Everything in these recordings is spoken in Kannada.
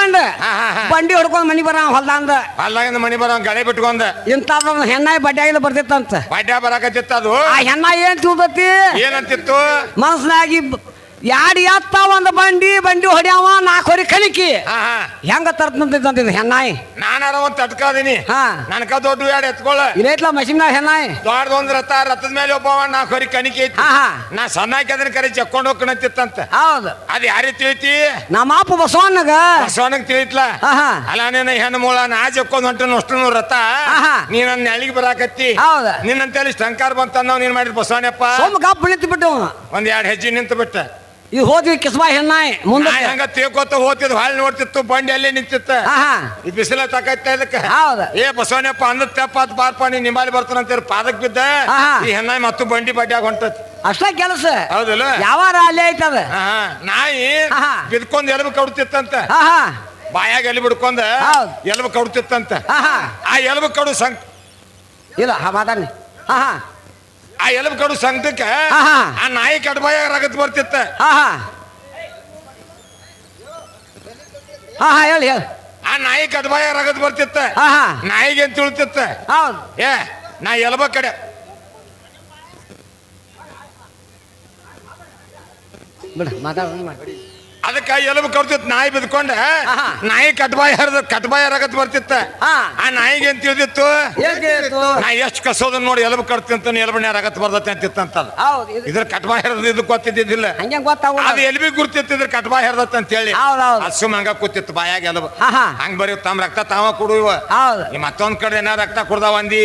ತಗೊಂಡ ಬಂಡಿ ಹೊಡ್ಕೊಂಡ್ ಮನಿ ಬರ ಹೊಲ್ದಂದ ಹೊಲ್ದಾಗಿಂದ ಮನಿ ಬರೋ ಗಳೆ ಬಿಟ್ಕೊಂಡ ಇಂತ ಹೆಣ್ಣಾಯಿ ಬಡ್ಯಾಗಿಲ್ಲ ಬರ್ತಿತ್ತಂತ ಬಡ್ಡ ಬರಾಕತ್ತಿತ್ತ ಅದು ಆ ಹೆಣ್ಣ ಏನ್ ತಿಳ್ದತಿ ಏನಂತಿತ್ತು ಮನಸ್ನಾಗಿ ಯಾಡಿ ಎತ್ತ ಒಂದ್ ಬಂಡಿ ಹೊಡ್ಯಾವ 4 ಹೊರಿ ಕಲಿಕಿ ಹೆಂಗ ತರ್ತಂತ ಹೆಣ್ಣಾಯಿ ನಾನಾರ ಒಂದ್ ತಟ್ಕಾದೀನಿ ಹಾ ನನ್ಕ ದೊಡ್ಡ ಯಾಡ್ ಎತ್ಕೊಳ್ಳ ಇಲ್ಲೈತ್ಲ ಮಷಿನ್ ಹೆಣ್ಣಾಯಿ ದೊಡ್ಡದೊಂದ್ ರಥದ ಮೇಲೆ ಒಬ್ಬವ 4 ಹೊರಿ ಕಣಿಕೆ ಐತಿ ನಾ ಸಣ್ಣಾಕಿ ಅದನ್ನ ಕರೆ ಚಕ್ಕೊಂಡ್ ಹೋಗ್ಕಣತ್ತಿತ್ತಂತ ಹೌದು ಅದ್ ಯಾರಿಗೆ ತಿಳಿತಿ ನಮ್ಮ ಅಪ್ಪ ಬಸವಣ್ಣಗ ಬಸವಣ್ಣಗ್ ತಿಳಿತ್ಲ ಅಲ್ಲ ನೀನ ಹೆಣ್ಣು ಮೂಳ ನಾ ಚಕ್ಕೊಂಡ್ ಹೊಂಟನು ಅಷ್ಟು ರಥ ನೀ ನನ್ನ ನೆಳಿಗೆ ಬರಾಕತ್ತಿ ಹೌದ ನಿನ್ನಂತೇಳಿ ಟಂಕಾರ ಬಂತ ನಾವ್ ನೀನ್ ಮಾಡಿದ್ ಬಸವಣ್ಣಪ್ಪ ಸೋಮ ಗಪ್ ನಿಂತು ಬಿಟ್ಟು ಒಂದ್ 2 ಹೆಜ್ಜೆ ನಿಂತು ಬಿಟ್ಟ ಇದು ಹೋದ್ವಿ ಕಿಸ್ಬಾ ಹೆಣ್ಣಾಯಿ ಮುಂದೆ ಹಂಗ ತೇಕೋತ ಹೋಗ್ತಿದ್ ಹಾಳು ನೋಡ್ತಿತ್ತು ಬಂಡಿ ಅಲ್ಲೇ ನಿಂತಿತ್ತ ಈ ಬಿಸಿಲ ತಕತ್ತ ಇದಕ್ಕ ಹೌದ ಏ ಬಸವನಪ್ಪ ಅಂದ ತೆಪ್ಪಾತ್ ಬಾರ್ಪ ನೀ ನಿಂಬಾಲಿ ಬರ್ತಾನಂತ ಪಾದಕ್ ಬಿದ್ದ ಈ ಹೆಣ್ಣಾಯಿ ಮತ್ತು ಬಂಡಿ ಬಡ್ಡ್ಯಾಗ ಹೊಂಟತ್ ಅಷ್ಟ ಕೆಲಸ ಹೌದಲ್ಲ ಯಾವಾರ ಅಲ್ಲೇ ಐತದ ನಾಯಿ ಬಿದ್ಕೊಂಡ್ ಎಲಬು ಕಡ್ತಿತ್ತಂತ ಬಾಯಾಗ ಎಲ್ಲಿ ಬಿಡ್ಕೊಂಡ ಎಲಬು ಕಡ್ತಿತ್ತಂತ ಆ ಎಲಬು ಕಡು ಇಲ್ಲ ಮಾತಾಡಿ ಆ ಎಲಬು ಕಡು ಸಂಕಟಕ್ಕ ಆ ನಾಯಿ ಕಡ್ಬಾಯಾಗ ರಗತ್ ಬರ್ತಿತ್ತ ಹೇಳಿ ಆ ನಾಯಿ ಕಡ್ಬಾಯಾಗ ರಗತ್ ಬರ್ತಿತ್ತ ನಾಯಿಗೆ ಅಂತ ತಿಳ್ತಿತ್ತ ಏ ನಾ ಎಲಬ ಕಡೆ ಬಿಡ ಮಾತಾಡ ಅದಕ್ಕ ಎಲಬು ಕಡ್ತಿತ್ತು ನಾಯಿ ಬಿದ್ಕೊಂಡ ನಾಯಿ ಕಟ್ಬಾಯ ರಗತ್ ಬರ್ತಿತ್ತ ಆ ನಾಯಿಗೆ ಅಂತ ತಿಳಿದಿತ್ತು ನಾ ಎಷ್ಟು ಕಸೋದನ್ನ ನೋಡಿ ಎಲಬು ಕಟ್ತಿಂತ ಎಲಬಣ್ಣ ರಗತ್ ಬರ್ತೈತೆ ಅಂತಿತ್ತಂತ ಇದ್ರ ಕಟ್ಬಾಯ ಹರಿದ ಇದು ಗೊತ್ತಿದ್ದಿಲ್ಲ ಅದು ಎಲ್ಬಿ ಗುರ್ತಿತ್ತಿದ್ರ ಕಟ್ಬಾಯ ಹರಿದತ್ತ ಅಂತ ಹೇಳಿ ಸುಮ್ ಹಂಗ ಕೂತಿತ್ತು ಬಾಯಾಗ ಎಲಬು ಹಂಗ ಬರೀ ತಮ್ಮ ರಕ್ತ ತಾವ ಕುಡುವ ಈ ಮತ್ತೊಂದ್ ಕಡೆ ಏನ ರಕ್ತ ಕುಡ್ದಾವ ಅಂದಿ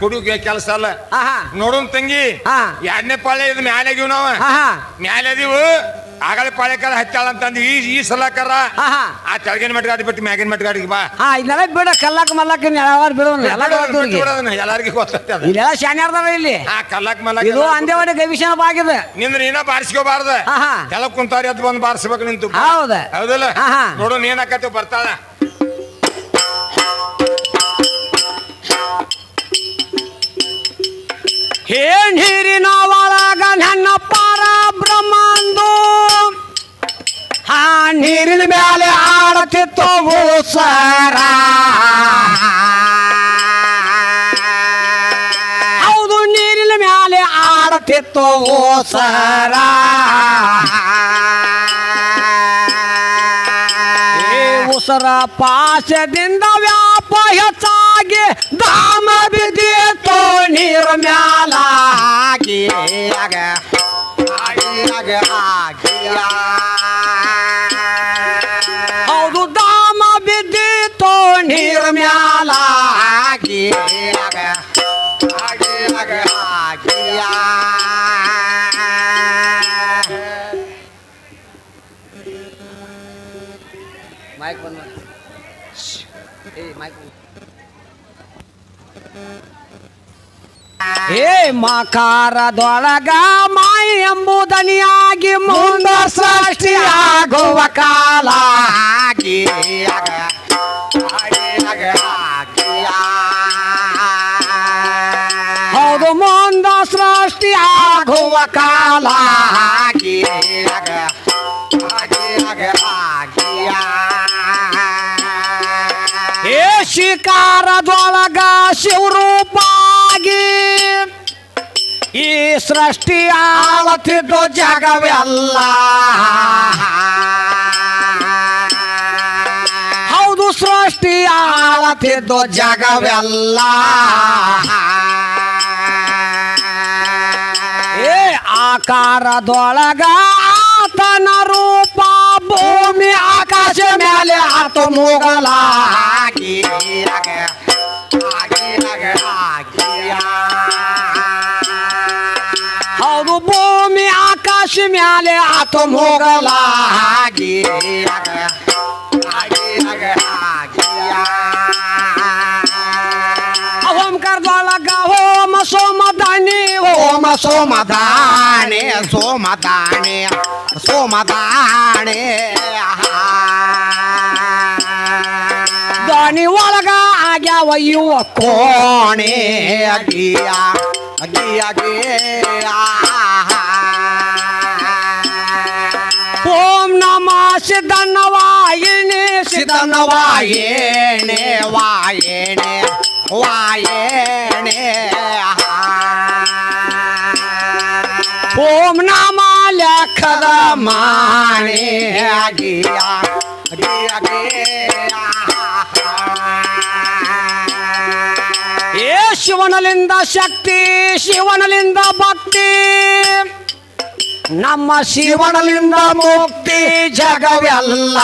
ಕುಡಿಯ ಕೆಲಸ ಅಲ್ಲ ನೋಡುನ್ ತಂಗಿ 2ನೇ ಪಾಳೆ ಇದು ಮ್ಯಾಲೆಗಿವ್ ನಾವ ಮ್ಯಾಲೆ ಅದೀವು ಆಗಲೇ ಪಾಳೆಕಾರ ಹತ್ತಾಳ ಅಂತಂದು ಈ ಸಲಕರ ಆ ತೆಳಗಿನ ಮೆಟ್ಗಾಡಿ ಬಿಟ್ಟು ಮ್ಯಾಗಿನ ಮೆಟ್ಗಾಡಿಗೆ ಬಾ ಇದೆಲ್ಲ ಬಿಡ ಕಲ್ಲಾಕ್ ಮಲ್ಲಾಕ ಎಲ್ಲಾರ್ಗಿ ಗೊತ್ತೈತೆ ಇಲ್ಲೆಲ್ಲ ಶಾನ್ಯಾರ್ದಾರ ಇಲ್ಲಿ ಕಲ್ಲಾಕ್ ಮಲ್ಲಾಕ ಇದು ಅಂದೇವಾಡಿ ಗವಿಷಣ ಬಾಗಿದೆ ನಿಂದ್ರ ನೀನ ಬಾರಿಸ್ಕೋಬಾರ್ದ ಕೆಲ ಕುಂತಾರಿ ಅದ್ ಬಂದು ಬಾರಿಸ್ಬೇಕು ನಿಂತು ಹೌದ ಹೌದಲ್ಲ ನೋಡು ನೀನ್ ಹಾಕತ್ತೀವಿ ಬರ್ತಾಳ ನೀರಿನ ಒಳಗ ನನ್ನ ಪಾರ ಬ್ರಹ್ಮಾಂದು ನೀರಿನ ಮೇಲೆ ಆಡತಿತ್ತು ಸರ ಹೌದು ನೀರಿನ ಮೇಲೆ ಆಡತಿತ್ತು ಸರ ಉಸರ ಪಾಶದಿಂದ ವ್ಯಾಪ ಹೆಚ್ಚಾಗಿ ಧಾಮ ಬಿದ್ದಿತ್ತು ನೀರು ಮ್ಯಾಲಾಗಿ ಹೌದು ಧಾಮ ಬಿದ್ದಿತ್ತು ನೀರು ಮ್ಯಾಲಾಗಿ ಮೈಕ್ ಬಂದ ಮಕಾರದೊಳಗ ಮಾಯಿ ಎಂಬುದನಿಯಾಗಿ ಮುಂದ ಸೃಷ್ಟಿಯಾಗುವ ಕಾಲ ಹೌದು ಮುಂದ ಸೃಷ್ಟಿಯಾಗುವ ಕಾಲ ಶಿಕಾರದೊಳಗ ಶಿವರೂಪಾಗಿ ಈ ಸೃಷ್ಟಿ ಆಳತಿದ್ದು ಜಗವೆಲ್ಲ ಹೌದು ಸೃಷ್ಟಿ ಆಳತಿದ್ದು ಜಗವೆಲ್ಲ ಆಕಾರದೊಳಗ ಆತನ ರೂಪ ಭೂಮಿ ಆಕಾಶ ಮೇಲೆ ಆತ ಮುಗಲಾಗಿ ಹೌದು ಭೂಮಿ ಆಕಾಶ ಮೇಲೆ ಆತ ಮುಗಲಾಗಿ ಓಂಕಾರದೊಳಗ ಹೋಮ ಸೋಮದಾನಿ ಹೋಮ ಸೋಮದಾನೆ ಸೋಮದಾನೆ ಸೋಮದಾನೆ ದಾನಿ ಒಳಗ ಆಗ್ಯಾವ ಇವ ಕೋಣೆ ಅಗಿಯ ಅಗಿಯ ಓಂ ನಮ ಸಿದ್ಧನವಾಯಿನಿ ಮಾಡಿದನ ವಾಯೇಣೆ ವಾಯೇಣೆ ವಾಯೇಣೆ ಓಂ ನಮ ಲೆಕ್ಕದ ಮಾಣೆ ಗಿಯ ಗಿಯ ಏ ಶಿವನಲಿಂದ ಶಕ್ತಿ ಶಿವನಲಿಂದ ಭಕ್ತಿ ನಮ್ಮ ಶಿವನಲಿಂದ ಮುಕ್ತಿ ಜಗವೆಲ್ಲ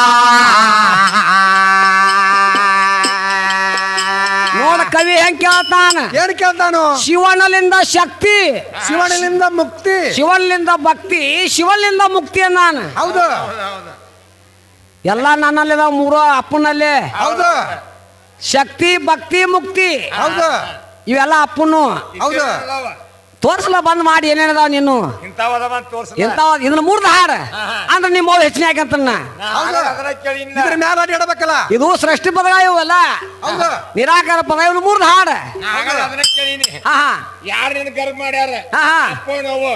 ನೋಡ ಕವಿ ಹೆಂಗ್ ಕೇಳ್ತಾನ ಏನ್ ಕೇಳ್ತಾನು ಶಿವನಲಿಂದ ಶಕ್ತಿ ಶಿವನಿಂದ ಮುಕ್ತಿ ಶಿವನಿಂದ ಭಕ್ತಿ ಶಿವನಿಂದ ಮುಕ್ತಿ ನಾನು ಹೌದು ಎಲ್ಲ ನನ್ನಲ್ಲಿದ ಮೂರು ಅಪ್ಪನಲ್ಲಿ ಹೌದು ಶಕ್ತಿ ಭಕ್ತಿ ಮುಕ್ತಿ ಹೌದು ಇವೆಲ್ಲ ಅಪ್ಪನು ಹೌದು ತೋರ್ಸಲ ಬಂದ್ ಮಾಡಿ ಏನೇನದಾವ ನೀನು ಎಂತಾವ ಇದನ್ನ ಮೂರ್ದ ಹಾರ ಅಂದ್ರೆ ನಿಮ್ಮ ಅವ್ವ ಹೆಚ್ಚಿನ ಯಾಕಂತ ಇದ್ರ ಮ್ಯಾಲ ಇಡಬೇಕಲ್ಲ ಇದು ಸೃಷ್ಟಿ ಪದಗಳ ಇವೆಲ್ಲ ಹೌದು ನಿರಾಕಾರ ಪದ ಇವ್ನು ಮೂರ್ದ ಹಾಡ ಹಾ ಯಾರ ನಿನ್ ಗರ್ಭ ಮಾಡ್ಯಾರ ಹಾ ಹಾ ಅವು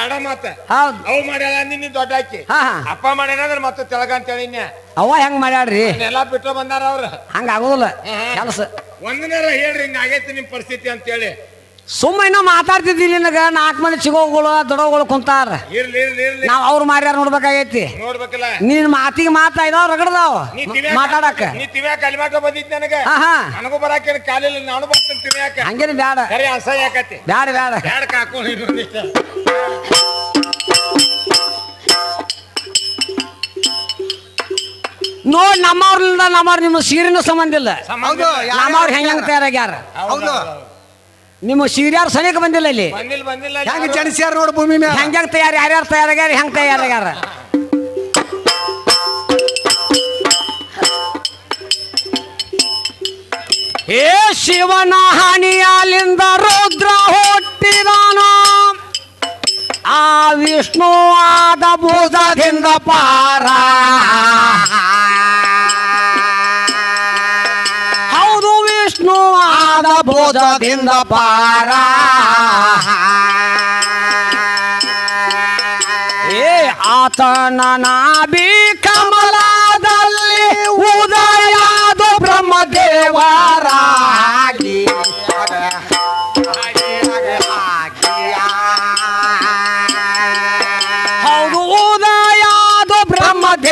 ಎಡ ಮಾತ ಹೌದು ಅವು ಮಾಡ್ಯಾರ ನಿನ್ನ ದೊಡ್ಡ ಹಾಕಿ ಹಾ ಅಪ್ಪ ಮಾಡ್ಯಾನಂದ್ರ ಮತ್ತೆ ತೆಳಗ ಅಂತ ಹೇಳಿ ಅವ ಹೆಂಗ್ ಮಾಡ್ಯಾಡ್ರಿ ಎಲ್ಲಾ ಬಿಟ್ಟು ಬಂದಾರ ಅವ್ರ ಹಂಗ ಆಗೋದಿಲ್ಲ ಕೆಲಸ ಒಂದನೇರ ಹೇಳ್ರಿ ಹಿಂಗ ಆಗೈತಿ ನಿಮ್ ಪರಿಸ್ಥಿತಿ ಅಂತ ಹೇಳಿ ಸುಮ್ಮನೆ ಮಾತಾಡ್ತಿದ್ದಿಲ್ಲ ನಿನಗ 4 ಮಂದಿ ಚಿಗೋಗಳು ದೊಡ್ಡಗಳು ಕುಂತಾರ ಇರ್ಲಿ ಇರ್ಲಿ ಇರ್ಲಿ ನಾವ್ ಅವ್ರು ಮಾಡ್ಯಾರ ನೋಡ್ಬೇಕಾಗೈತಿ ನೋಡ್ಬೇಕಲ್ಲ ನಿನ್ ಮಾತಿಗೆ ಮಾತಾಯ್ದಾವ್ ರಗಡ್ದಾವ್ ಮಾತಾಡಕ ನೀ ತಿವ್ಯಾಕ ಅಲಿಮಾಟ ಬಂದಿದ್ ನನಗ ಹಾ ಹಾ ನನಗೂ ಬರಾಕ ಕಾಲಿಲ್ಲ ನಾನು ಬರ್ತೇನೆ ತಿವ್ಯಾಕ ಹಂಗೇನು ಬ್ಯಾಡ ಸರಿ ಅಸಹ್ಯ ಆಕತಿ ಬ್ಯಾಡ ಬ್ಯಾಡ ಬ್ಯಾಡ ಕಾಕು ಇನ್ನೊಂದಿಷ್ಟ ನೋಡ್ ನಮ್ಮವ್ರಲಿಂದ ನಮ್ಮವ್ರ ನಿಮ್ಮ ಸೀರಿನ ಸಂಬಂಧ ಇಲ್ಲ ಹೌದು ನಮ್ಮವ್ರು ಹೆಂಗ್ ತಯಾರಾಗ್ಯಾರ ಹೌದು ನಿಮ್ಮ ಸೀರಿಯಾರು ಸನಿಕ ಬಂದಿಲ್ಲ ಇಲ್ಲಿ ಬಂದಿಲ್ಲ ಬಂದಿಲ್ಲ ಹೆಂಗ ಜನಿಸ್ಯಾರ ನೋಡು ಭೂಮಿ ಮ್ಯಾಲ ಹೆಂಗ್ ತಯಾರು ಯಾರ್ಯಾರು ತಯಾರಾಗ್ಯಾರ ಹೆಂಗ್ ತಯಾರಾಗ್ಯಾರ ಏ ಶಿವನ ಹಣಿಯಲಿಂದ ರುದ್ರ ಹುಟ್ಟಿದಾನು ಆ ವಿಷ್ಣು ಆದ ಭೂತದಿಂದ ಪಾರ ಹೌದು ವಿಷ್ಣು ಆದ ಭೂತದಿಂದ ಪಾರ ಏ ಆತನ ನಾಭಿ ಕಮಲದಲ್ಲಿ ಉದಯಾದ ಬ್ರಹ್ಮದೇವರಾಗಿ ಹೌದು ಉದಯಾದ ಬ್ರಹ್ಮದೇವರಾಗಿ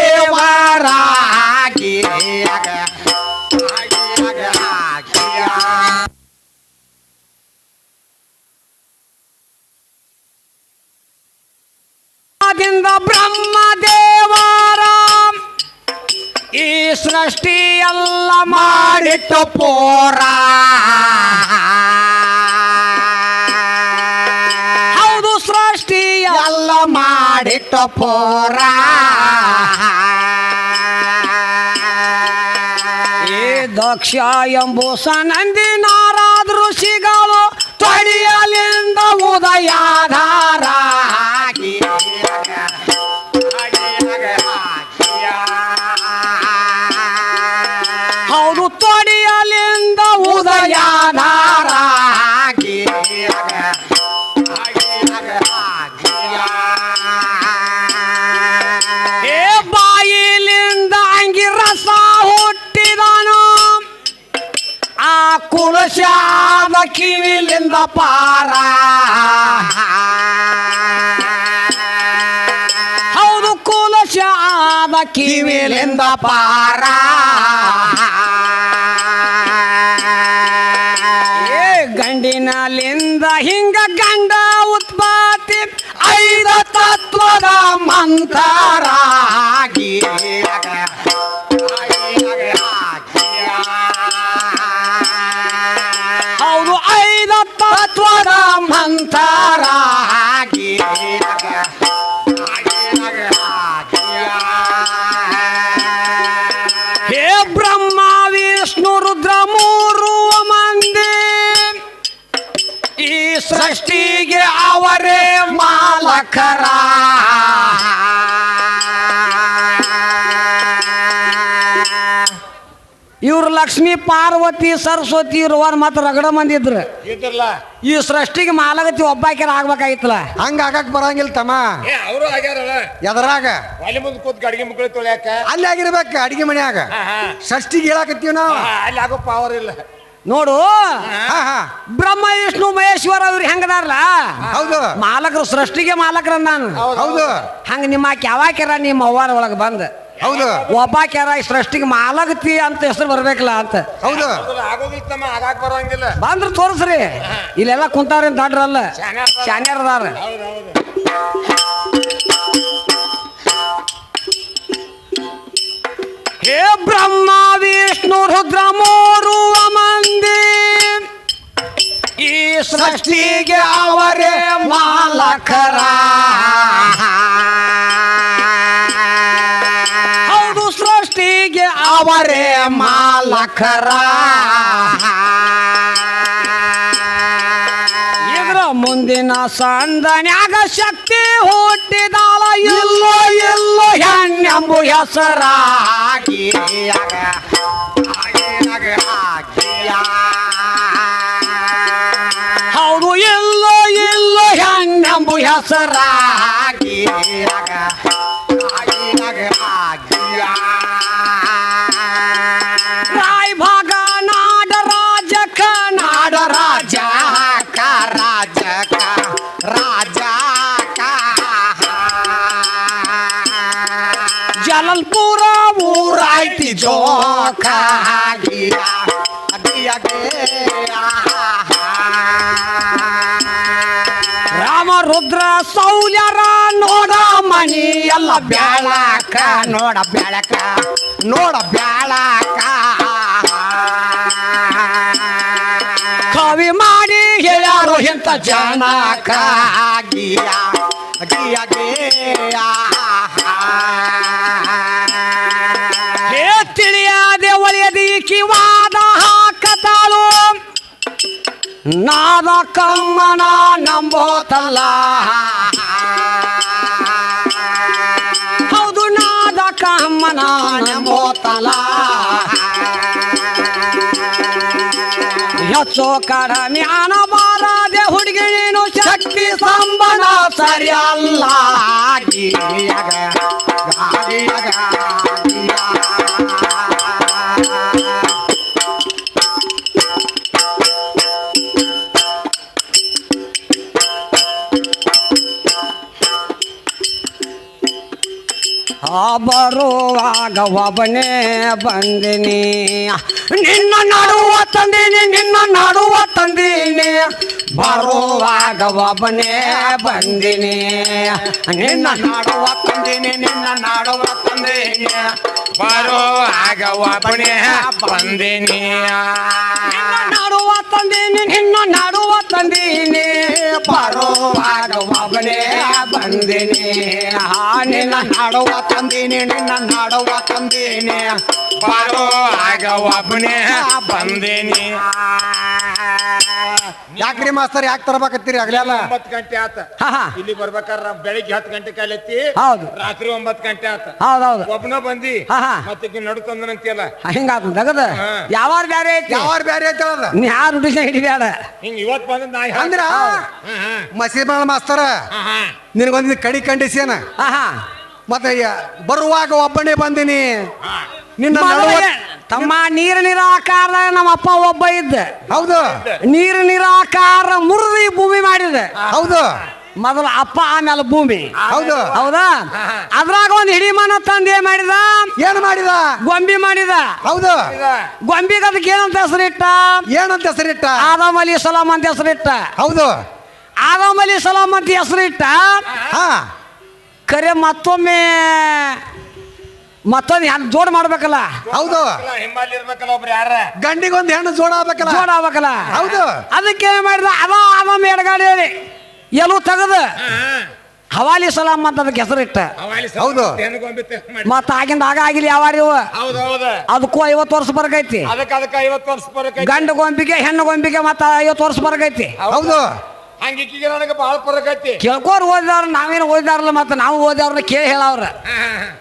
ಬ್ರಹ್ಮದೇವರ ಈ ಸೃಷ್ಟಿ ಎಲ್ಲ ಮಾಡಿಟ್ಟು ಪೋರ ಹೌದು ಸೃಷ್ಟಿ ಎಲ್ಲ ಮಾಡಿಟ್ಟು ಪೋರ ಈ ದಕ್ಷ ಎಂಬು ಸನಂದಿ ನಾರಾದ ಋಷಿಗಳು ತೊಡಿಯಲಿಂದ ಉದಯಾಧಾರ ಹೌದು ತೊಡಿಯಲಿಂದ ಉದಯಾಧಾರ ಏ ಬಾಯಿಲಿಂದ ಅಂಗಿರಸ ಹುಟ್ಟಿದನು ಆ ಕುಲಶಾದ ಕಿವಿಲಿಂದ ಪಾರ ಹೌದು ಕುಲಶಾದ ಕಿವಿಲಿಂದ ಪಾರ ಏ ಗಂಡಿನಲಿಂದ ಹಿಂಗ ಗಂಡ ಉತ್ಪತ್ತಿ 5 ತತ್ವದ ಮಂತರಾಗಿ ಹೌದು 5 ತತ್ವದ ಮಂತರಾಗಿ ಹೇ ಬ್ರಹ್ಮ ವಿಷ್ಣು ರುದ್ರ 3 ಮಂದಿ ಈ ಸೃಷ್ಟಿಗೆ ಅವರೇ ಮಾಲಕರ ಇವ್ರು ಲಕ್ಷ್ಮಿ ಪಾರ್ವತಿ ಸರಸ್ವತಿ ಇರುವಾರ ಮಾತ್ರ ರಗಡ ಮಂದಿ ಇದ್ರು ಇದ್ರಲ್ಲ ಈ ಸೃಷ್ಟಿಗೆ ಮಾಲಗತಿ ಒಬ್ಬಾಕಿರ ಆಗ್ಬೇಕಾಗಿತ್ತಲ್ಲ. ಹಂಗ ಆಗಕ್ ಬರಂಗಿಲ್ಲ ತಮ್ಮ. ಅವರು ಆಗ್ಯಾರಲ್ಲ ಎದರಾಗ ಅಲ್ಲಿ ಮುಂದೆ ಕೂತ್ ಅಡಿಗೆ ಮುಕ್ಕಳಿ ತೊಳ್ಯಾಕ ಅಲ್ಲಿ ಆಗಿರ್ಬೇಕ ಅಡಿಗೆ ಮನ್ಯಾಗ. ಷಷ್ಟಿಗೆ ಹೇಳಾಕತ್ತೀವಿ ನಾವು. ಅಲ್ಲಿ ಆಗೋ ಪವರ್ ಇಲ್ಲ ನೋಡು ಹಾ ಹಾ ಬ್ರಹ್ಮ ವಿಷ್ಣು ಮಹೇಶ್ವರ ಅವ್ರು ಹೆಂಗದಾರಲ್ಲ ಹೌದು ಮಾಲಕರು ಸೃಷ್ಟಿಗೆ ಮಾಲಕರ ನಾನು ಹೌದು ಹಂಗ ನಿಮ್ಮ ಯಾವಾಕ್ಯಾರ ನಿಮ್ಮ ಅವ್ವಾರ ಒಳಗೆ ಬಂದ ಹೌದು ಒಬ್ಬಾಕ್ಯಾರ ಈ ಸೃಷ್ಟಿಗೆ ಮಾಲಗತಿ ಅಂತ ಹೆಸರು ಬರ್ಬೇಕಲ್ಲ ಅಂತ ಹೌದು ಆಗೋದಿಲ್ಲ ತಮ್ಮ ಆಗಾಕ್ ಬರಂಗಿಲ್ಲ ಬಂದ್ರ ತೋರಿಸ್ರಿ ಇಲ್ಲೆಲ್ಲ ಕುಂತಾರ ದಾಡ್ರಲ್ಲ ಶಾನ್ಯಾರದಾರ. ಹೇ ಬ್ರಹ್ಮ ವಿಷ್ಣು ರುದ್ರ ಮೂರುವ ಮಂದಿ ಈ ಸೃಷ್ಟಿಗೆ ಅವರೇ ಮಾಲಕರ. ಹೌದು ಸೃಷ್ಟಿಗೆ ಅವರೇ ಮಾಲಕರ. ಇದ್ರ ಮುಂದಿನ ಸಂದನ್ಯಾಗ ಶಕ್ತಿ ಹುಟ್ಟಿದಾಳ ಇಲ್ಲೋ ಎಲ್ಲೋ ಹೆಣ್ಣೆಂಬು ಹೆಸರಾಗಿ ಹೌದು ಎಲ್ಲೋ ಎಲ್ಲೋ ಹೆಣ್ಣೆಂಬು ಹೆಸರಾಗಿ ರಾಯ್ ಭಾಗ ನಾಡ ರಾಜಕ ನಾಡ ರಾಜಕ ರಾಜಕ ರಾಜಕ ಜಲಲ್ಪುರ ಊರಾಯ್ತಿ ಜೋಕ ರಾಮ ರುದ್ರ ಸೌಲ್ಯರ ನೋಡ ಮನಿ ಎಲ್ಲ ಬ್ಯಾಳಕ ನೋಡ ಬ್ಯಾಳಕ ನೋಡ ಬ್ಯಾಳಕ ಕವಿ ಮಾಡಿ ಹೇಳ್ಯಾರು ಇಂಥ ಜನಕ ಗಿಯ ಗಿಯ ಗಿಯ ಹೇ ತಿಳಿಯದೆ ಒಳೆಯದಿ ಕಿವಾದ ಹಾಕತಾಳು ನಾದ ಕಮ್ಮನ ನಂಬೋತಲ್ಲ. ಹೌದು ನಾದ ಕಮ್ಮನ ನಂಬೋತಲ್ಲ. ಹೆಚ್ಚು ಕಡಿಮೆ ಅನಬಾರದೆ ಹುಡುಗಿ ನೀನು ಶಕ್ತಿ ಸಂಬಂಧ ಸರಿಯಲ್ಲ. ಬರುವಾಗ ಒಬ್ಬನೇ ಬಂದಿನಿ ನಿನ್ನ ನಡುವ ತಂದೀನಿ ನಿನ್ನ ನಡುವ ತಂದೀನಿ. ಬರುವಾಗ ಒಬ್ಬನೇ ಬಂದಿನಿ ನಿನ್ನ ನಡುವ ತಂದೀನಿ ನಿನ್ನ ನಡುವ ತಂದೀನಿ. ಬರುವಾಗ ಒಬ್ಬನೇ ಬಂದಿನಿ ನಿನ್ನ ನಡುವ ತಂದೀನಿ ನಿನ್ನ ನಡುವ ತಂದೀನಿ. ಬರುವಾಗ ಒಬ್ಬನೇ ಬಂದಿನಿ ನಿನ್ನ ನಡುವ ತಂದೀನಿ ನಿನ್ನ ನಡುವ ತಂದೀನಿ. ಬರುವಾಗ ಒಬ್ಬನೇ ಬಂದಿನಿ. ಯಾಕ್ರಿ ಮಾಸ್ತರ್ ಯಾಕೆ ತರಬೇಕತ್ತೀರಿ ಆಗ್ಲೆಲ್ಲ? 9 ಗಂಟೆ ಆತ ಇಲ್ಲಿ ಬರ್ಬೇಕಾರ ಬೆಳಿಗ್ಗೆ 10 ಗಂಟೆ ಕಾಲತ್ತಿ ಹೌದು ರಾತ್ರಿ 9 ಗಂಟೆ ಆತ. ಹೌದೌದು ಒಬ್ಬನ ಬಂದಿ ಮತ್ತೆ ನಡು ತಂದನಂತಿಯಲ್ಲ ಹಿಂಗಾತ ತಗದ ಯಾವಾರ ಬ್ಯಾರೆ ಐತಿ ಯಾವಾರ ಬ್ಯಾರೆ ಐತದ ನೀ ಯಾರು ರುಡಿಸ ಹಿಡಿಬ್ಯಾಡ. ಹಿಂಗ ಇವತ್ ಬಂದ ನಾ ಅಂದ್ರ ಮಸೀಬಾಳ ಮಾಸ್ತರ ನಿನಗೊಂದು ಕಡಿ ಕಂಡೀಷನ್ ಮತ್ತೆ ಬರುವಾಗ ಒಬ್ಬನೇ ಬಂದಿನಿ ನಿನ್ನ ನಡುವ ತಮ್ಮ ನೀರು ನಿರಾಕಾರ ನಮ್ಮ ಅಪ್ಪ ಒಬ್ಬ ಇದ್ದ. ಹೌದು ನೀರು ನಿರಾಕಾರ ಮುರಿದು ಈ ಭೂಮಿ ಮಾಡಿದ. ಹೌದು ಮೊದಲು ಅಪ್ಪ ಆಮೇಲೆ ಭೂಮಿ. ಹೌದು ಹೌದಾ ಅದ್ರಾಗ ಒಂದು ಹಿಡಿಮನ ತಂದೆ ಮಾಡಿದ. ಏನ್ ಮಾಡಿದ? ಗೊಂಬಿ ಮಾಡಿದ. ಹೌದು ಗೊಂಬಿಗೆ ಅದಕ್ಕೆ ಏನಂತ ಹೆಸರಿಟ್ಟ? ಏನಂತ ಹೆಸರಿಟ್ಟ? ಆದಮ್ ಅಲಿ ಸಲಾಂ ಅಂತ ಹೆಸರಿಟ್ಟ. ಹೌದು ಆದಮ್ ಅಲಿ ಸಲಾಂ ಅಂತ ಹೆಸರಿಟ್ಟ. ಕರೆ ಮತ್ತೊಮ್ಮೆ ಜೋಡ್ ಮಾಡ್ಬೇಕಲ್ಲ. ಹೌದು ಹಿಮಾಲಿ ಇರ್ಬೇಕಲ್ಲ ಒಬ್ರು ಯಾರ ಗಂಡಿಗೊಂದು ಹೆಣ್ಣು ಜೋಡ ಆಗ್ಬೇಕಲ್ಲ. ಜೋಡ್ ಆಗ್ಬೇಕಲ್ಲ. ಹೌದು ಅದಕ್ಕೆ ಏನ್ ಮಾಡಿದ ಆದಮ್ ಎಡಗಾಡಿ ಎಲ್ಲೂ ತೆಗದ ಹವಾಲಿ ಸಲಾಂ ಅಂತ ಅದಕ್ಕೆ ಹೆಸರಿಟ್ಟ. ಹೌದು ಮತ್ತ ಆಗಿಂದ ಆಗಿಲ್ಲ ಯಾವ ಅದಕ್ಕೂ 50 ವರ್ಷ ಬರಕೈತಿ. ಅದಕ್ಕೆ 50 ವರ್ಷ ಬರಕೈತಿ. ಗಂಡು ಗೊಂಬಿಗೆ ಹೆಣ್ಣು ಗೊಂಬಿಗೆ ಮತ್ತ 50 ವರ್ಷ ಬರಕೈತಿ. ಹೌದು ಹಂಗಿಕ್ಕಿಗೆ ನನಗೆ ಬಾಳ ಪರಕೈತಿ. ಕೇಳ್ಕೋರ್ ಓದಿದವ್ರ ನಾವೇನು ಓದಿದಾರಲ್ಲ ಮತ್ತೆ ನಾವು ಓದಿದವ್ರನ್ನ ಕೇಳಿ ಹೇಳವ್ರ.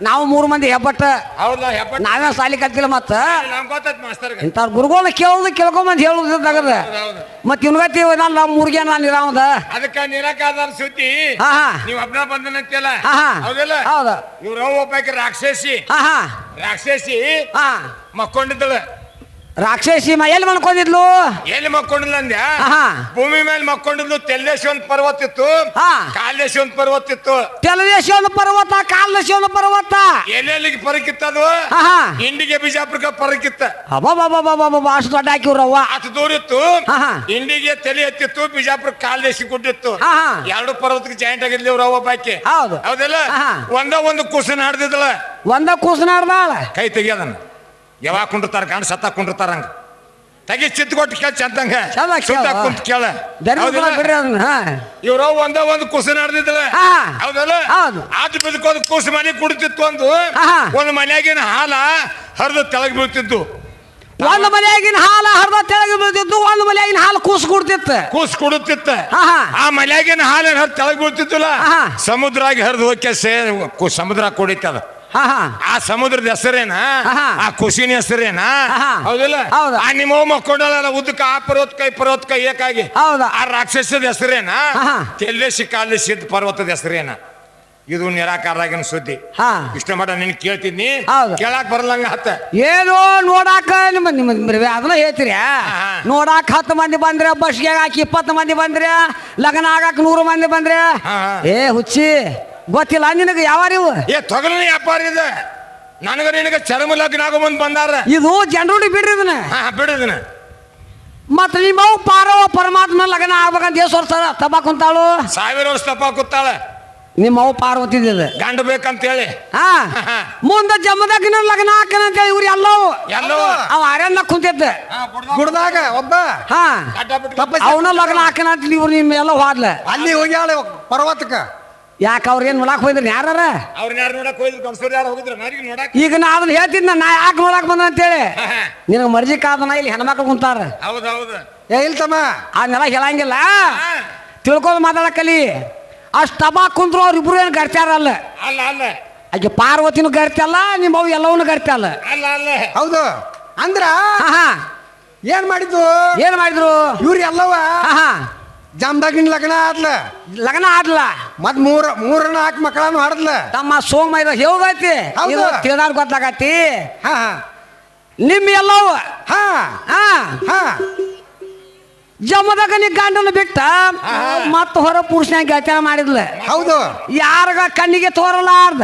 ನಾವು 3 ಮಂದಿ ಹೆಬ್ಬಟ್ಟ ಹೌದಾ ಹೆಬ್ಬಟ್ಟ ನಾವೇನು ಸಾಲಿ ಕಲ್ತಿಲ್ಲ ಮತ್ತ ನಮ್ಗೆ ಗೊತ್ತೈತಿ ಮಾಸ್ತರ್ಗ. ಇಂಥವ್ರ ಗುರುಗಳನ್ನ ಕೇಳ್ಕೊಂಬಂದು ಹೇಳುದಾಗದ ಮತ್ತೆ ಇನ್ಗತಿ ನಾನು 3 ಜನ ನಾನು ಇರಾಮದ ಅದಕ್ಕ ನಿರಾಕಾದ ಸುದ್ದಿ ಹಾ ಹಾ ನೀವ್ ಒಬ್ನ ಬಂದನಂತೆಲ್ಲ ಹಾ ಹಾ ಹೌದಲ್ಲ ಹೌದ ಇವ್ರ ಒಬ್ಬಾಕಿ ರಾಕ್ಷಸಿ ಹಾ ಹಾ ಹಾ ಮಕ್ಕೊಂಡಿದ್ದಳ. ರಾಕ್ಷಸಿ ಎಲ್ಲಿ ಮನ್ಕೊಂಡಿದ್ಲು ಎಲ್ಲಿ ಮಕ್ಕೊಂಡಿಲ್ಲ ಅಂದ್ಯಾ ಹಾ ಭೂಮಿ ಮೇಲೆ ಮಕ್ಕೊಂಡಿದ್ಲು. ತೆಲ್ಲೇಶಿ ಒಂದ್ ಪರ್ವತ ಇತ್ತು, ಹಾ ಕಾಲೇಶಿ ಒಂದ್ ಪರ್ವತ ಇತ್ತು. ತೆಲದೇಶಿ ಒಂದು ಪರ್ವತ ಕಾಲದೇಶಿ ಒಂದು ಪರ್ವತ ಎಲ್ಲೆಲ್ಲಿಗೆ ಪರಕಿತ್ತದು ಹಾ ಹಾ ಇಂಡಿಗೆ ಬಿಜಾಪುರಕ್ಕೆ ಪರಕಿತ್ತ. ಅಬ್ಬಬ್ಬಬ್ಬಬ್ಬಬ್ಬ ಅಷ್ಟು ದೊಡ್ಡ ಹಾಕಿವ್ರವ್ವ ಅಷ್ಟು ದೂರ ಇತ್ತು. ಹಾ ಹಾ ಇಂಡಿಗೆ ತಲೆ ಎತ್ತಿತ್ತು, ಬಿಜಾಪುರ ಕಾಲ್ದೇಶಿ ಗುಡ್ಡಿತ್ತು. ಹಾ ಹಾ 2 ಪರ್ವತಕ್ಕೆ ಜಾಯಿಂಟ್ ಆಗಿದ್ಲಿ ಅವ್ರ ಅವ್ವ ಬಾಕಿ. ಹೌದು ಹೌದಲ್ಲ ಹಾ. ಒಂದು ಕುಸನ ಹಾಡ್ದಿದ್ದಳ. ಒಂದ ಕೂಸನಾಡ್ದಾಳ ಕೈ ತೆಗಿಯೋದನ್ನ ಯಾವಾಗ ಕುಂಡಿರ್ತಾರ ಗಂಡ ಸತ್ತ ಕುಂಡಿರ್ತಾರ ಹಂಗ ತೆಗಿ ಚಿತ್ ಕೊಟ್ಟು ಕೇಳ ಚಂದಂಗ ಚಂದ ಕೇಳ. ಸುತ್ತ ಕುಂತ ಕೇಳ. ಧರ್ಮ ಬಿಡ್ರಿ ಅದನ್ನ ಹಾ ಇವ್ರ ಒಂದು ಕುಸನ ಹಾಡ್ದಿದ್ದಳ. ಹಾ. ಹೌದಲ್ಲ ಹೌದು. ಆಟ ಬಿದ್ಕೊಂದು ಕೂಸು ಮನೆ ಕುಡಿತಿತ್ತು. ಹಾ. ಒಂದು ಮನ್ಯಾಗಿನ ಹಾಲ ಹರಿದು ತೆಳಗ್ ಬೀಳ್ತಿದ್ದು. ಒಂದು ಮನೆಯಾಗಿನ ಹಾಲು ಹರಿದ ತೆಳಗೆ ಬೀಳ್ತಿತ್ತು, ಒಂದು ಮನೆಯಾಗಿನ ಹಾಲು ಕೂಸು ಕುಡ್ತಿತ್ತು. ಕೂಸು ಕುಡುತ್ತಿತ್ತ. ಹಾ ಹಾ ಆ ಮನ್ಯಾಗಿನ ಹಾಲು ಹರಿದು ತೆಳಗ್ ಬೀಳ್ತಿತ್ತಲ್ಲ ಹಾ. ಸಮುದ್ರ ಆಗಿ ಹರಿದು ಹೋಗಿ ಸಮುದ್ರ ಕುಡಿತದ. ಹಾ ಹಾ ಆ ಸಮುದ್ರದ ಹೆಸರೇನ ಆಹಾ. ಆ ಖುಷಿನ ಹೆಸರೇನ ಆಹಾ. ಹೌದಿಲ್ಲ ಹೌದು. ಆ ನಿಮ್ಮ ಮಕ್ಕೊಂಡಲ್ಲ ಉದ್ದಕ್ಕ ಆ ಪರ್ವತ ಕೈ ಏಕಾಗಿ ಹೌದಾ ಆ ರಾಕ್ಷಸದ ಹೆಸರೇನ ಆಹಾ. ತೆಲ್ಲೇಸಿ ಕಾಲೇಸಿ ಪರ್ವತದ ಹೆಸರೇನ. ಇದು ನಿರಾಕಾರಾಗಿನ ಸುದ್ದಿ. ಹಾ ಇಷ್ಟ ಮಾಡ ನಿನ್ ಕೇಳ್ತಿದ್ನಿ ಹೌದು. ಕೇಳಾಕ್ ಬರಲಂಗ ಹತ್ತ ಏನೋ ನೋಡಾಕ ನಿಮ್ಮ ಅದನ್ನ ಹೇಳ್ತೀರಿ ನೋಡಾಕ 10 ಮಂದಿ ಬಂದ್ರೆ ಬಸ್ಗೆ ಹಾಕಿ 20 ಮಂದಿ ಬಂದ್ರೆ ಲಗ್ನ ಆಗಾಕ 100 ಮಂದಿ ಬಂದ್ರೆ ಹಾ. ಏ ಹುಚ್ಚಿ ಗೊತ್ತಿಲ್ಲ ನಿನಗೆ ಯಾವಾರಿವು ಏ ತೊಗಲಿನ ವ್ಯಾಪಾರ ಇದೆ. ನನಗ ನಿನಗ ಚರ್ಮ ಲಗ್ನ ಆಗೋ ಮುಂದ್ ಬಂದಾರ. ಇದು ಜನರುಡಿ ಬಿಡ್ರಿ ಇದನ್ನ ಬಿಡುದನ ಮತ್ತ ನಿಮ್ಮ ಪಾರವ ಪರಮಾತ್ಮ ಲಗ್ನ ಆಗ್ಬೇಕಂತ ಎಷ್ಟು ವರ್ಷ ತಬಾ ಕುಂತಾಳು 1000 ವರ್ಷ ತಪ್ಪ ಕೂತಾಳ. ನಿಮ್ಮ ಅವು ಪಾರ್ವತಿ ಗಂಡ ಬೇಕಂತ ಹೇಳಿ ಹಾ ಮುಂದ ಜಮ್ಮದಾಗಿನ ಲಗ್ನ ಹಾಕನಂತ ಹೇಳಿ ಇವ್ರು ಎಲ್ಲವೂ ಅವ ಅರಣ್ಯ ಕುಂತಿದ್ದ ಗುಡ್ದಾಗ ಒಬ್ಬ ಹಾ ತಪಸ್ಸು ಅವನ ಲಗ್ನ ಹಾಕನಂತ ಇವ್ರು ನಿಮ್ಮ ಎಲ್ಲ ಹೋದ್ಲ ಅಲ್ಲಿ ಹೋಗ್ಯಾಳ ಪರ್ವತಕ್ಕ. ಯಾಕೆ ಅವ್ರ ಏನ್ ನೋಡಾಕ್ ಹೋಯ್ದ್ರಿ ಯಾರ ಅವ್ರನ್ನ ಯಾರು ನೋಡಕ್ ಹೋಗಿದ್ರು ಕಂಸೂರ್ ಯಾರು ಹೋಗಿದ್ರು ನನಗೆ ನೋಡಕ್. ಈಗ ನಾ ಅದನ್ನ ಹೇಳ್ತಿದ್ನ ನಾ ಯಾಕೆ ನೋಡಾಕ್ ಬಂದ ಅಂತೇಳಿ ನಿನಗೆ ಮರ್ಜಿ ಕಾದನ ಇಲ್ಲಿ ಹೆಣ್ಮಕ್ಳು ಕುಂತಾರ. ಹೌದೌದು ಏ ಇಲ್ತಮ್ಮ ಅದನ್ನೆಲ್ಲ ಹೇಳಂಗಿಲ್ಲ ತಿಳ್ಕೊಂಡು ಮಾತಾಡಕಲಿ. ಅಷ್ಟು ತಬಾ ಕುಂತ್ರು ಅವ್ರಿಬ್ರು ಏನು ಗರ್ತ್ಯಾರಲ್ಲ. ಅಲ್ಲ ಅಲ್ಲ ಆಕೆ ಪಾರ್ವತಿನೂ ಗರ್ತ್ಯಲ್ಲ ನಿಮ್ಮ ಅವು ಎಲ್ಲವನ್ನೂ ಗರ್ತ್ಯಲ್ಲ. ಅಲ್ಲ ಅಲ್ಲ ಹೌದು ಅಂದ್ರ ಹಾ ಹಾ ಏನ್ ಮಾಡಿದ್ದು ಏನ್ ಮಾಡಿದ್ರು ಇವ್ರು ಎಲ್ಲವ ಹಾ ಹಾ ಜಾಮ್ದಾಗಿನ ಲಗ್ನ ಆದ್ಲ. ಲಗ್ನ ಆಡ್ಲ ಮತ್ ಮೂರನ್ನ ಹಾಕಿ ಮಕ್ಕಳನ್ನು ಹಾಡದ್ಲ. ತಮ್ಮ ಸೋಮ ಇದು ಹೇಳೈತಿ ಹೌದು. ಇದು ತಿಳಿದಾರ ಗೊತ್ತಾಗತಿ. ಹಾ ಹಾ ನಿಮ್ಮ ಎಲ್ಲವ ಹಾ ಹಾ ಹಾ ಜಮ್ಮದಾಗ ನೀ ಗಂಡನ ಬಿಟ್ಟ ಮತ್ತ ಹೊರ ಪುರುಷನ ಗೆಳತನ ಮಾಡಿದ್ಲ. ಹೌದು ಯಾರಿಗ ಕಣ್ಣಿಗೆ ತೋರಲಾರ್ದ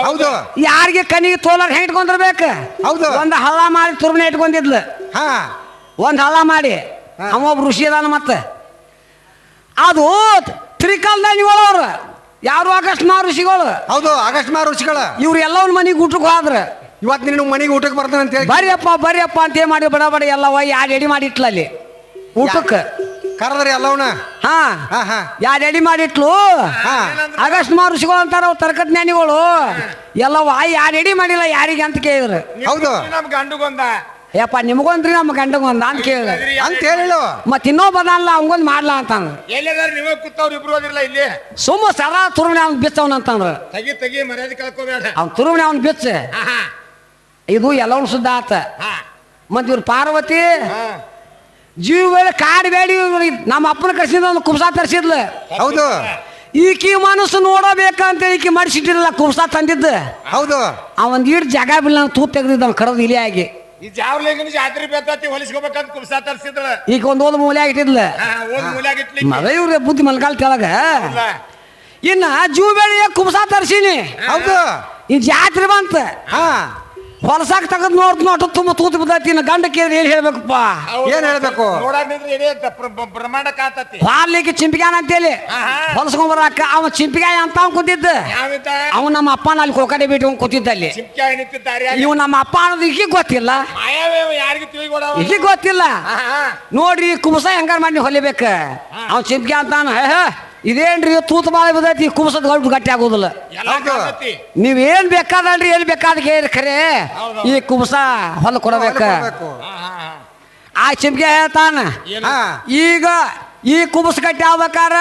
ಹೌದು ಯಾರಿಗೆ ಕಣ್ಣಿಗೆ ತೋಲಾರ ಹೆಂಗ್ ಇಟ್ಕೊಂಡಿರ್ಬೇಕು. ಹೌದು ಒಂದ್ ಹಳ್ಳ ಮಾಡಿ ತುರ್ಮನೆ ಇಟ್ಕೊಂಡಿದ್ಲ. ಹಾ ಒಂದ್ ಹಳ್ಳ ಮಾಡಿ ಅವ ಒಬ್ಬ ಋಷಿ ಅದಾನ. ಮತ್ತೆ ಅದು ತ್ರಿಕಾಲದಾನಿಗಳು ಅವ್ರು ಯಾರು ಆಗಸ್ಟ್ ಋಷಿಗಳು. ಹೌದು ಆಗಸ್ಟ್ ಋಷಿಗಳ ಇವ್ರು ಎಲ್ಲವನ್ನ ಮನೆಗೆ ಊಟಕ್ಕೆ ಹೋದ್ರ. ಇವತ್ತು ನಿನ್ನ ಮನೆಗೆ ಊಟಕ್ಕೆ ಬರ್ತಾನೆ ಅಂತ ಹೇಳಿ ಬರ್ರಿಯಪ್ಪ ಅಂತ ಏನ್ ಮಾಡಿ ಬಡ ಬಡ ಎಲ್ಲವ ಯಾರು ರೆಡಿ ಮಾಡಿಟ್ಲ ಅಲ್ಲಿ ಊಟಕ್ಕೆ ಕರೆದ್ರಿ ಎಲ್ಲವನ್ನ. ಹಾ ಹಾ ಹಾ ಯಾರು ರೆಡಿ ಮಾಡಿಟ್ಲು ಹಾ ಆಗಸ್ಟ್ ಋಷಿಗಳು ಅಂತಾರ ಅವ್ ತರ್ಕ ಜ್ಞಾನಿಗಳು ಎಲ್ಲವ ಯಾರು ರೆಡಿ ಮಾಡಿಲ್ಲ ಯಾರಿಗೆ ಅಂತ ಕೇಳಿದ್ರು. ಹೌದು ನಮ್ ಗಂಡುಗೊಂದ ಯಪ್ಪ ನಿಮಗೊಂದ್ರಿ ನಮ್ಮ ಗಂಡಗೊಂದ ಅಂತ ಕೇಳಿದ. ಅಂತ ಹೇಳಿಲ್ಲ ಮತ್ ಇನ್ನೊಬ್ಬ ಅಲ್ಲ ಅವಂಗೊಂದ್ ಮಾಡ್ಲಾ ಅಂತಂದ್ರ ಎಲ್ಲದಾರ ನೀವೇ ಕೂತವ್ರು ಇಬ್ರು ಓದಿರ್ಲ ಇಲ್ಲಿ ಸುಮ್ಮ ಸದಾ ತುರುಮನೆ ಅವ್ನ ಬಿಚ್ಚವನ ಅಂತಂದ್ರ ತೆಗಿ ಮರ್ಯಾದೆ ಕಳ್ಕೋಬೇಡ. ಅವ್ನ ತುರುಮನೆ ಅವ್ನ ಬಿಚ್ಚ ಇದು ಎಲ್ಲವನ್ನ ಸುದ್ದ ಆತ. ಮತ್ ಇವ್ರು ಪಾರ್ವತಿ ಜೀವ ವೇಳೆ ಕಾಡು ಬೇಡಿ ನಮ್ಮ ಅಪ್ಪನ ಕರ್ಸಿದ ಒಂದು ಕುಬ್ಸಾ ತರಿಸಿದ್ಲ. ಹೌದು ಈಕಿ ಮನಸ್ಸು ನೋಡಬೇಕಂತ ಈಕಿ ಮಾಡಿಸಿಟ್ಟಿರಲ್ಲ ಕುಬ್ಸಾ ತಂದಿದ್ದ. ಹೌದು ಅವನ್ ಈಡ್ ಜಾಗ ಬಿಲ್ಲ ತೂತ್ ತೆಗ್ದಿದ್ದ ಅವ್ನು ಕಡದು ಇಲಿಯಾಗಿ. ಈ ಜಾವ್ಲಿಂಗನ ಜಾತ್ರೆ ಬೇತತಿ ಹೊಲಿಸ್ಕೋಬೇಕಂತ ಕುಬ್ಸಾ ತರ್ಸಿದ್ರ. ಈಗ ಒಂದ್ ಮೂಲೆ ಆಗಿಟ್ಟಿದ್ಲ ಓದ್ ಮೂಲ್ಯಾಗಿಟ್ಲಿ ಮದ ಇವ್ರ ಬುದ್ಧಿ ಮಲ್ಕಾಲ್ ತೆಳಗ. ಇನ್ನ ಜೀವ ಬೇಡಿ ಕುಬ್ಸಾ ತರ್ಸಿನಿ. ಹೌದು ಈ ಜಾತ್ರೆ ಬಂತ ಹಾ ಹೊಲಸಾಕ್ ತಗದ್ ನೋಡ್ತು ತುಂಬ ತೂತ್ ಬಿದ್ದೈತಿ. ಗಂಡ ಕೇಳಿ ಏನ್ ಹೇಳ್ಬೇಕಪ್ಪ ಏನ್ ಹೇಳ್ಬೇಕು ಬ್ರಹ್ಮಾಂಡ ಕಾತತಿ ಹಾರ್ಲಿಕ್ಕೆ ಚಿಂಪಿಗಾನ ಅಂತೇಳಿ ಹೊಲಸ್ಕೊಂಡ್ ಬರಾಕ ಅವ ಚಿಂಪಿಗಾಯ ಅಂತ ಅವ್ ಕೂತಿದ್ದ. ಅವ್ ನಮ್ಮ ಅಪ್ಪನ ಅಲ್ಲಿ ಕೊಕಡೆ ಬಿಟ್ಟು ಕೂತಿದ್ದ ಅಲ್ಲಿ. ಇವ್ ನಮ್ಮ ಅಪ್ಪ ಅನ್ನೋದು ಈಗೀಗ ಗೊತ್ತಿಲ್ಲ. ಈಗೀಗ ಗೊತ್ತಿಲ್ಲ ನೋಡ್ರಿ ಕುಬ್ಸ ಹೆಂಗಾರ ಮಾಡಿ ಹೊಲಿಬೇಕ. ಅವ್ ಚಿಂಪಿಗೆ ಅಂತಾನ ಇದೇನ್ರಿ ತೂತ್ ಬಾಳೆ ಬಿದ್ದೈತಿ ಕುಬ್ಸದ ಗೌಡ್ ಗಟ್ಟಿ ಆಗೋದಿಲ್ಲ. ನೀವೇನ್ ಬೇಕಾದಲ್ರಿ ಎಲ್ಲಿ ಬೇಕಾದ ಖರೆ ಈ ಕುಬ್ಸ ಹೊಲ ಕೊಡಬೇಕ. ಆ ಚಿಂಪಿಗೆ ಹೇಳ್ತಾನ ಈಗ ಈ ಕುಬಸ್ ಕಟ್ಟಿ ಆಗ್ಬೇಕಾರ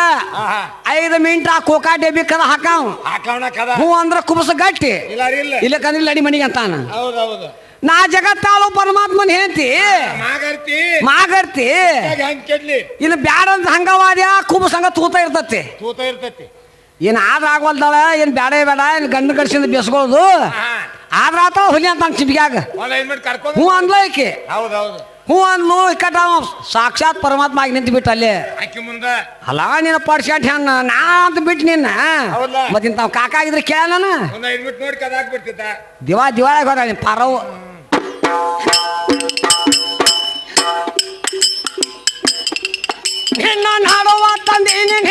5 ಮಿನಿಟ್ ಆ ಕೋಕಾ ಡಬ್ಬಿ ಕದ ಹಾಕಾವ್ ಹಾಕವಣ ಕದ ಹೂ ಅಂದ್ರ ಕುಬಸ್ ಗಟ್ಟಿ ಇಲ್ಲ ಇಲ್ಲ ಇಲ್ಲಕಂದ್ರೆ ಲಡಿ ಮನಿಗೆ ಅಂತಾನ ಹೌದೌದು ನಾ ಜಗತ್ತಾಳು ಪರಮಾತ್ಮನ ಹೇಳ್ತಿ ಮಾಗರ್ತಿ ಮಾಗರ್ತಿ ಹೆಂಗ್ ಕೆಡ್ಲಿ ಇನ್ನು ಬ್ಯಾಡ ಅಂತ ಹಂಗವಾದ್ಯ ಕುಬಸ್ ಹಂಗ ತೂತ ಇರ್ತತಿ ತೂತ ಇರ್ತೈತಿ ಏನ್ ಆದ್ರ ಆಗವಲ್ದಾಳ ಏನ್ ಬ್ಯಾಡ ಬೇಡ ಏನ್ ಗಂಡ ಕಡ್ಸಿಂದ ಬೇಸ್ಕೊಳ್ಳೋದು ಆದ್ರ ಆತ ಹುಲಿ ಅಂತ ಚಿಪಿಗ್ಯಾಗ ಒಂದ್ 5 ಮಿನಿಟ್ ಕರ್ಕೊಂಡು ಹೂ ಅಂದ್ಲ ಈಕೆ ಹೌದೌದು ಹೂ ಅಂದ್ಲು ಕಟ ಸಾಕ್ಷಾತ್ ಪರಮಾತ್ಮ ಆಗಿ ನಿಂತು ಬಿಟ್ಟು ಅಲ್ಲೇ ಆಕಿ ಮುಂದ ಅಲ್ಲ ನೀನು ಪಡ್ಸ್ಯಾಟ್ ಹೆಣ್ಣ ನಾ ಅಂತ ಬಿಟ್ಟು ನಿನ್ನ ಹೌದಾ? ಮತ್ತಿಂತ ತಾವ್ ಕಾಕ ಆಗಿದ್ರೆ ಕೇಳ ನಾನು ಒಂದ್ 5 ಮಿನಿಟ್ ನೋಡಿ ಕದ ಹಾಕ್ಬಿಡ್ತಿದ್ದ ದಿವಾಳಾಗ ಹೋದ ನೀನ್ ಪಾರವು ಹೆಣ್ಣ ನಾಡುವ ತಂದೆ ನೀನ್